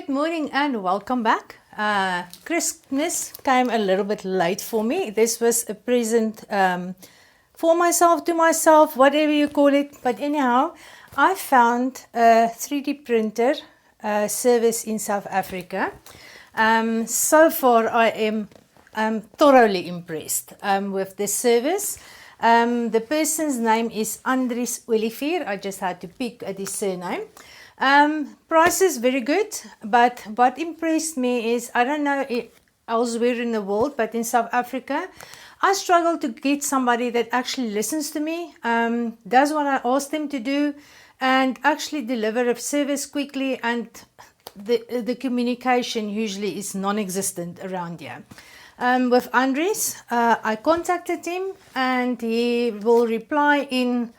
Good morning and welcome back. Christmas came a little bit late for me. This was a present for myself, to myself, whatever you call it. But anyhow, I found a 3D printer service in South Africa. So far I am thoroughly impressed with this service. The person's name is Andries Olivier. I just had to pick at his surname. Price is very good, but what impressed me is, I don't know elsewhere in the world, but in South Africa, I struggle to get somebody that actually listens to me, does what I ask them to do, and actually deliver a service quickly, and the communication usually is non-existent around here. With Andries, I contacted him and he will reply in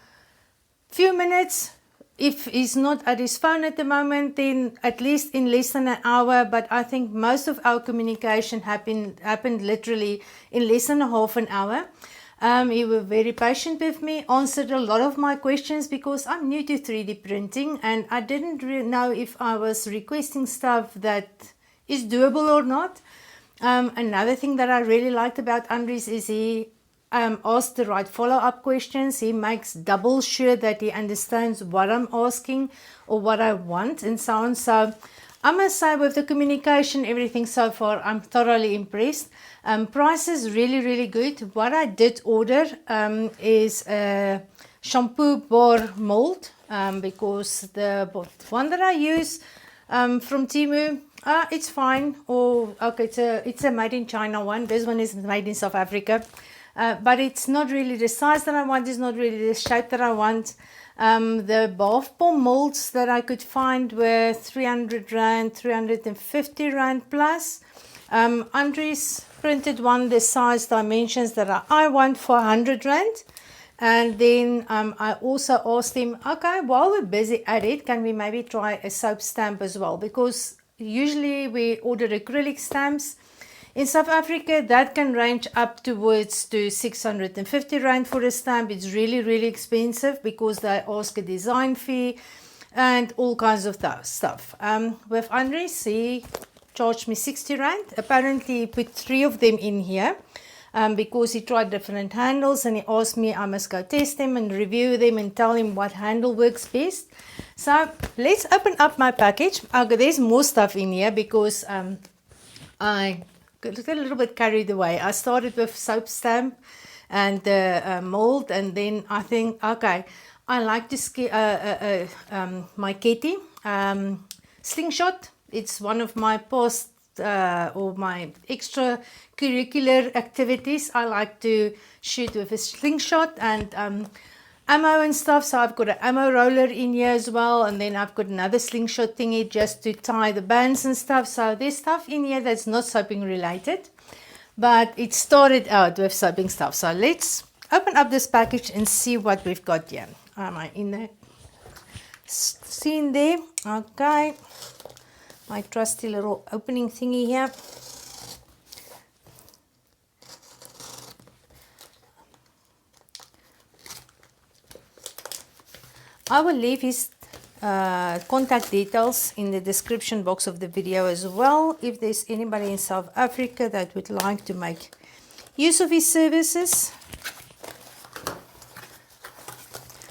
few minutes. If he's not at his phone at the moment, then at least in less than an hour. But I think most of our communication happened literally in less than half an hour. He was very patient with me, answered a lot of my questions because I'm new to 3D printing and I didn't really know if I was requesting stuff that is doable or not. Another thing that I really liked about Andries is he asked the right follow-up questions. He makes double sure that he understands what I'm asking or what I want and so on. So I must say, with the communication, everything so far, I'm thoroughly impressed. Price is really good. What I did order is a Shampoo Bar Mold because the one that I use from Temu, it's fine. Or okay, it's a made in China one. This one is made in South Africa. But it's not really the size that I want, it's not really the shape that I want. The bath bomb molds that I could find were 300 Rand, 350 Rand plus. Andries printed one the size dimensions that I want for 100 Rand. And then I also asked him, okay, while we're busy at it, can we maybe try a soap stamp as well? Because usually we order acrylic stamps. In South Africa, that can range up towards to 650 Rand for a stamp. It's really expensive because they ask a design fee and all kinds of stuff. With Andries, he charged me 60 Rand. Apparently, he put 3 of them in here because he tried different handles and he asked me I must go test them and review them and tell him what handle works best. So let's open up my package. Okay, there's more stuff in here because I got a little bit carried away. I started with soap stamp and the mold, and then I think, okay, I like to my kitty slingshot. It's one of my past or my extracurricular activities. I like to shoot with a slingshot and ammo and stuff, so I've got an ammo roller in here as well, and then I've got another slingshot thingy just to tie the bands and stuff. So there's stuff in here that's not soaping related, but it started out with soaping stuff. So let's open up this package and see what we've got here. Am I in the scene there? Okay, my trusty little opening thingy here. I will leave his contact details in the description box of the video as well. If there's anybody in South Africa that would like to make use of his services.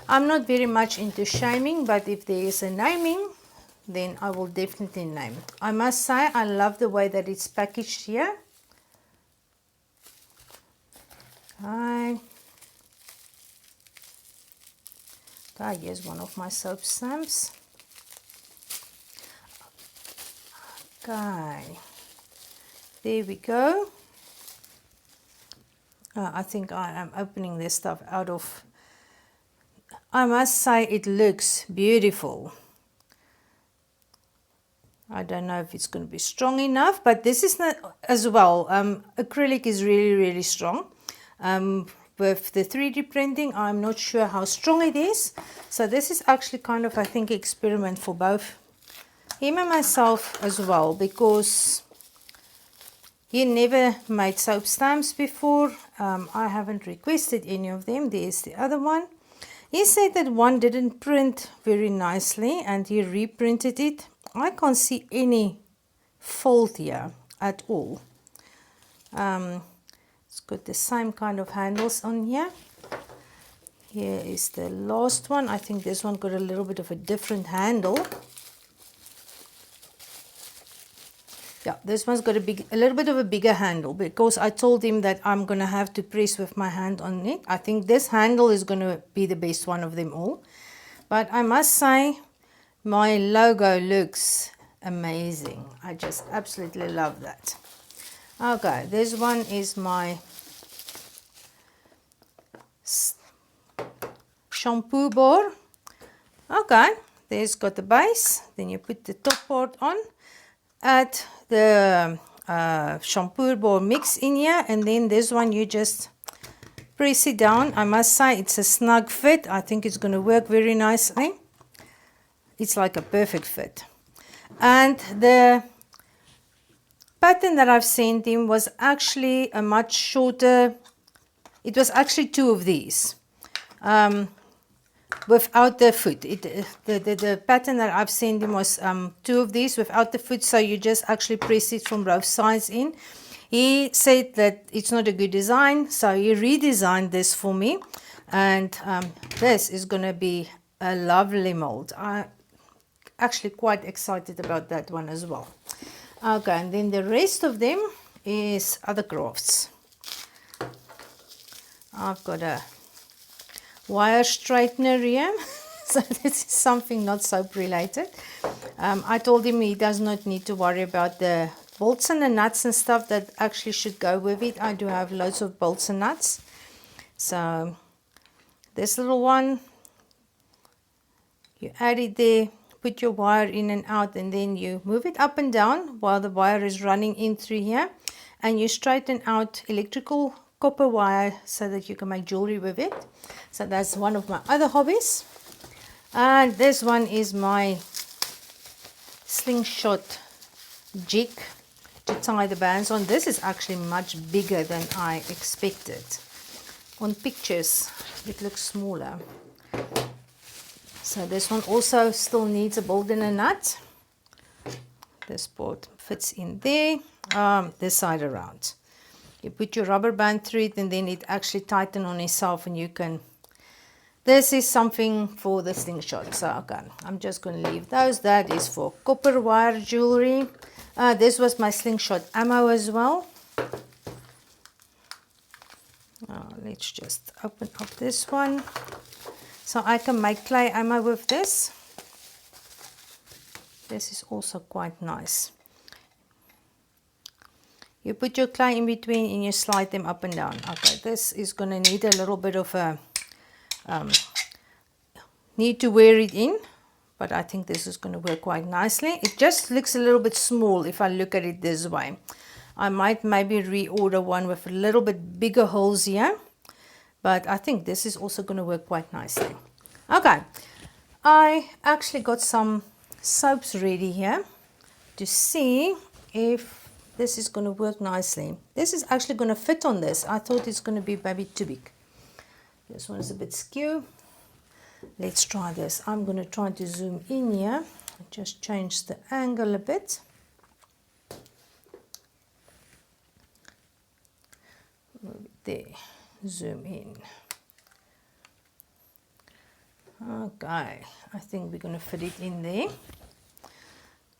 I'm not very much into shaming, but if there is a naming, then I will definitely name it. I must say, I love the way that it's packaged here. Okay. Here's one of my soap stamps. Okay, there we go. I think I am opening this stuff out of, I must say it looks beautiful. I don't know if it's going to be strong enough, but this is not as well. Acrylic is really strong. With the 3D printing, I'm not sure how strong it is. So this is actually kind of, I think, experiment for both him and myself as well, because he never made soap stamps before. I haven't requested any of them. There's the other one. He said that one didn't print very nicely and he reprinted it. I can't see any fault here at all. It's got the same kind of handles on here. Here is the last one. I think this one got a little bit of a different handle. Yeah, this one's got a little bit of a bigger handle because I told him that I'm going to have to press with my hand on it. I think this handle is going to be the best one of them all. But I must say, my logo looks amazing. I just absolutely love that. Okay, this one is my shampoo bar. Okay, there's got the base. Then you put the top part on. Add the shampoo bar mix in here, and then this one you just press it down. I must say it's a snug fit. I think it's going to work very nicely. It's like a perfect fit. And the pattern that I've sent him was actually a much shorter. It was actually 2 of these without the foot. The pattern that I've sent him was 2 of these without the foot, so you just actually press it from both sides in. He said that it's not a good design, so he redesigned this for me, and this is going to be a lovely mold. I'm actually quite excited about that one as well. Okay, and then the rest of them is other crafts. I've got a wire straightener here. So this is something not soap related. I told him he does not need to worry about the bolts and the nuts and stuff that actually should go with it. I do have loads of bolts and nuts. So this little one, you add it there, put your wire in and out, and then you move it up and down while the wire is running in through here, and you straighten out electrical copper wire so that you can make jewelry with it. So that's one of my other hobbies. And this one is my slingshot jig to tie the bands on. This is actually much bigger than I expected. On pictures it looks smaller. So this one also still needs a bolt and a nut. This part fits in there, this side around. You put your rubber band through it, and then it actually tightens on itself, and you can. This is something for the slingshot. So okay, I'm just going to leave those. That is for copper wire jewelry. This was my slingshot ammo as well. Let's just open up this one. So I can make clay ammo with this. This is also quite nice. You put your clay in between and you slide them up and down. Okay, this is going to need a little bit of a, need to wear it in, but I think this is going to work quite nicely. It just looks a little bit small if I look at it this way. I might maybe reorder one with a little bit bigger holes here, but I think this is also going to work quite nicely. Okay, I actually got some soaps ready here to see if this is going to work nicely. This is actually going to fit on this. I thought it's going to be maybe too big. This one is a bit skew. Let's try this. I'm going to try to zoom in here. Just change the angle a bit. Move it there. Zoom in. Okay, I think we're going to fit it in there.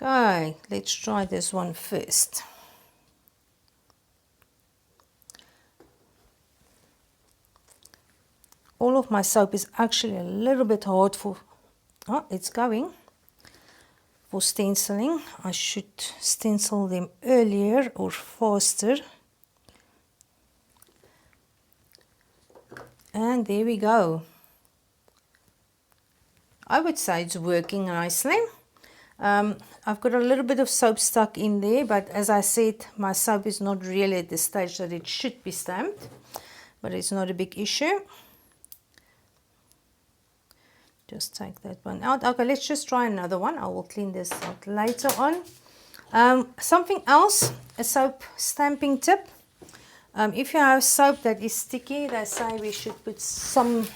Okay, let's try this one first. All of my soap is actually a little bit hard for, it's going, for stenciling. I should stencil them earlier or faster. And there we go. I would say it's working nicely. I've got a little bit of soap stuck in there, but as I said, my soap is not really at the stage that it should be stamped, but it's not a big issue. Just take that one out. Okay, let's just try another one. I will clean this out later on. Something else, a soap stamping tip. If you have soap that is sticky, they say we should put some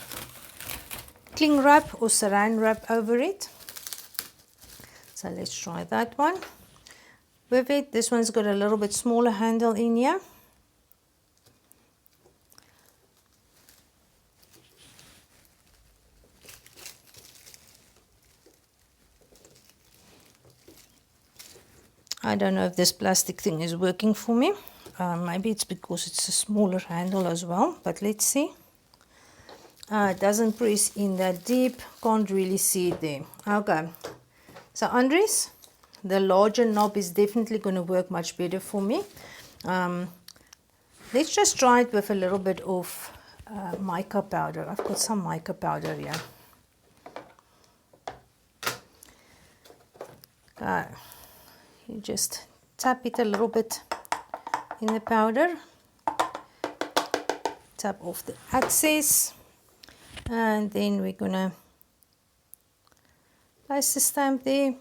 cling wrap or saran wrap over it. So So let's try that one with it. This one's got a little bit smaller handle in here. I don't know if this plastic thing is working for me. Maybe it's because it's a smaller handle as well, but let's see. It doesn't press in that deep, can't really see it there. Okay, so Andries, the larger knob is definitely going to work much better for me. Let's just try it with a little bit of mica powder. I've got some mica powder here. Okay. You just tap it a little bit in the powder, tap off the excess, and then we're gonna place the stamp there.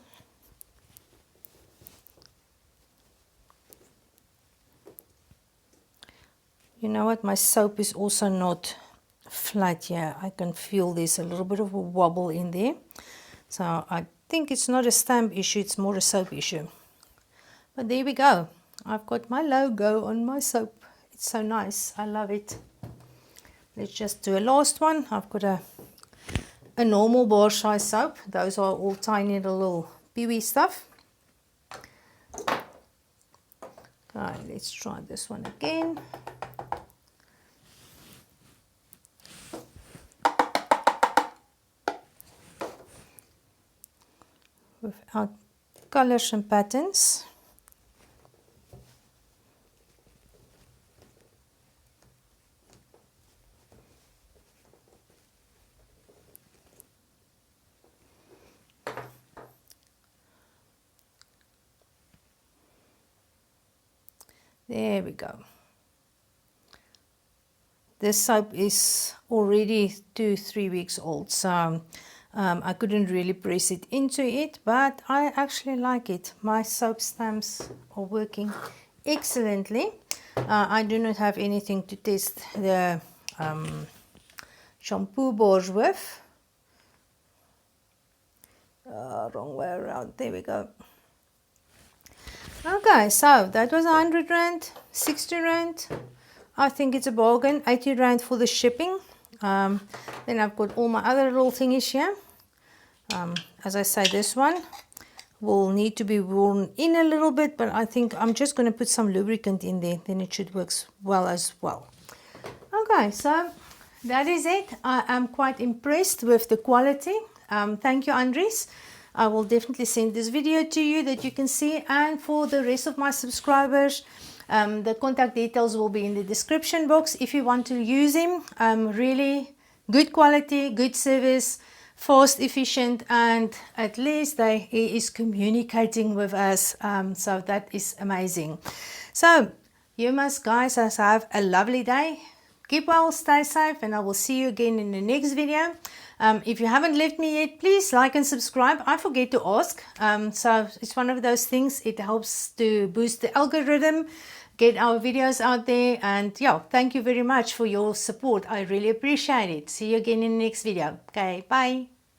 You know what, my soap is also not flat here. I can feel there's a little bit of a wobble in there, so I think it's not a stamp issue, it's more a soap issue. But there we go. I've got my logo on my soap. It's so nice. I love it. Let's just do a last one. I've got a normal bar size soap. Those are all tiny little peewee stuff. Okay, let's try this one again. With our colors and patterns. There we go. This soap is already 2-3 weeks old, so I couldn't really press it into it, but I actually like it. My soap stamps are working excellently. I do not have anything to test the shampoo bars with. Wrong way around. There we go. Okay, so that was 100 Rand, 60 Rand. I think it's a bargain. 80 Rand for the shipping. Then I've got all my other little thingies here. As I say, this one will need to be worn in a little bit, but I think I'm just going to put some lubricant in there. Then it should work well as well. Okay, so that is it. I am quite impressed with the quality. Thank you, Andries. I will definitely send this video to you that you can see, and for the rest of my subscribers, the contact details will be in the description box if you want to use him. Really good quality, good service, fast, efficient, and at least he is communicating with us, so that is amazing. So you must, guys, have a lovely day. Keep well, stay safe, and I will see you again in the next video. If you haven't left me yet, please like and subscribe. I forget to ask, so it's one of those things. It helps to boost the algorithm, get our videos out there, and yeah, thank you very much for your support. I really appreciate it. See you again in the next video. Okay, bye.